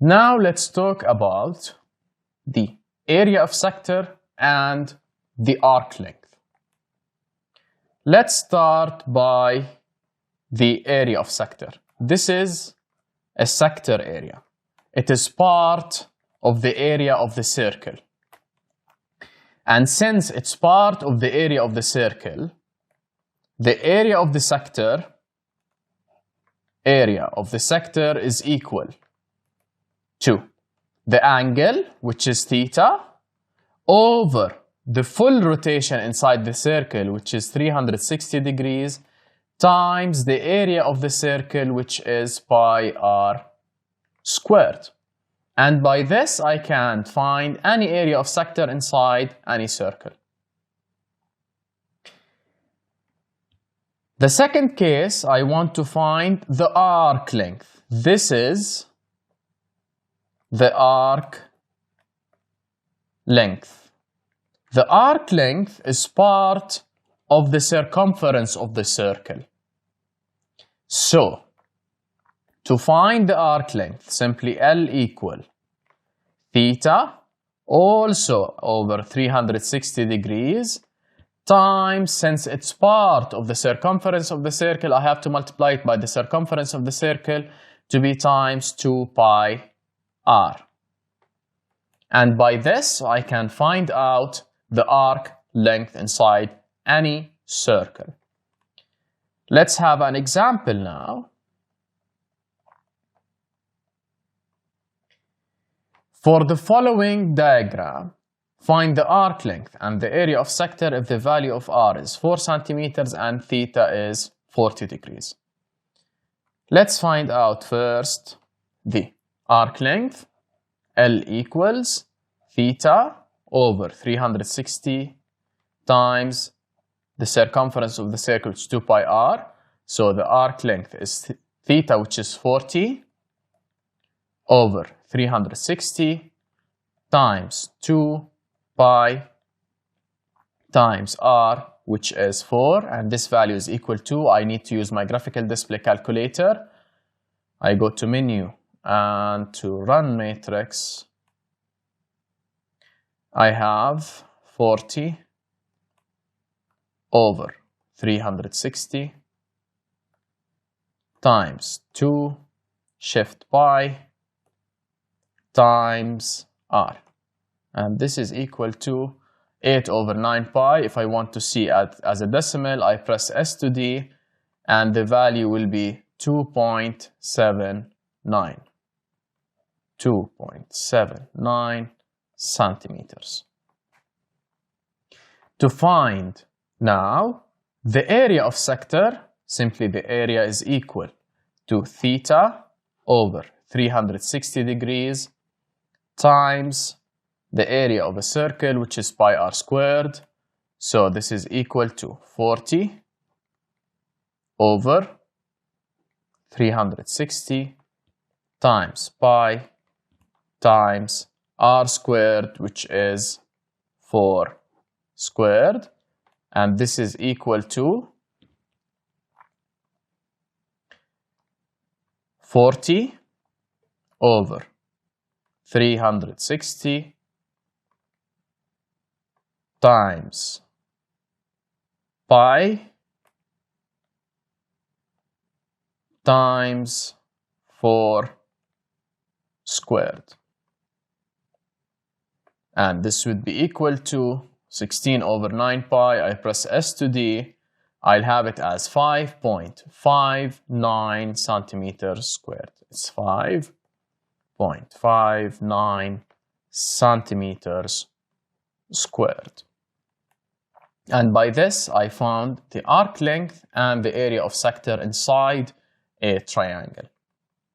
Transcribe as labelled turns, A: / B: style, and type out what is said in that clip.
A: Now let's talk about the area of sector and the arc length. Let's start by the area of sector. This is a sector area. It is part of the area of the circle. And since it's part of the area of the circle, the area of the sector is equal to the angle, which is theta, over the full rotation inside the circle, which is 360 degrees, times the area of the circle, which is pi r squared. And by this, I can find any area of sector inside any circle. The second case, I want to find the arc length. This is the arc length. The arc length is part of the circumference of the circle. So, to find the arc length, simply L equal theta, also over 360 degrees, times, since it's part of the circumference of the circle, I have to multiply it by the circumference of the circle to be times 2 pi r. And by this, I can find out the arc length inside any circle. Let's have an example now. For the following diagram, find the arc length and the area of sector if the value of r is 4 centimeters and theta is 40 degrees. Let's find out first the arc length. L equals theta over 360 times the circumference of the circle, which is 2 pi r. So the arc length is theta, which is 40, over 360 times 2 pi times r, which is 4, and this value is equal to, I need to use my graphical display calculator. I go to menu and to run matrix, I have 40 over 360 times 2 shift pi times r, and this is equal to 8 over 9 pi. If I want to see it as a decimal, I press S to D, and the value will be 2.79 centimeters. To find now the area of sector, simply the area is equal to theta over 360 degrees times the area of a circle, which is pi r squared. So this is equal to 40 over 360 times pi times r squared, which is 4 squared, and this is equal to 40 over 360 times pi times 4 squared, and this would be equal to 16 over 9 pi. I press S to D, I'll have it as 5.59 centimeters squared. It's 5.59 centimeters squared. And by this, I found the arc length and the area of sector inside a triangle.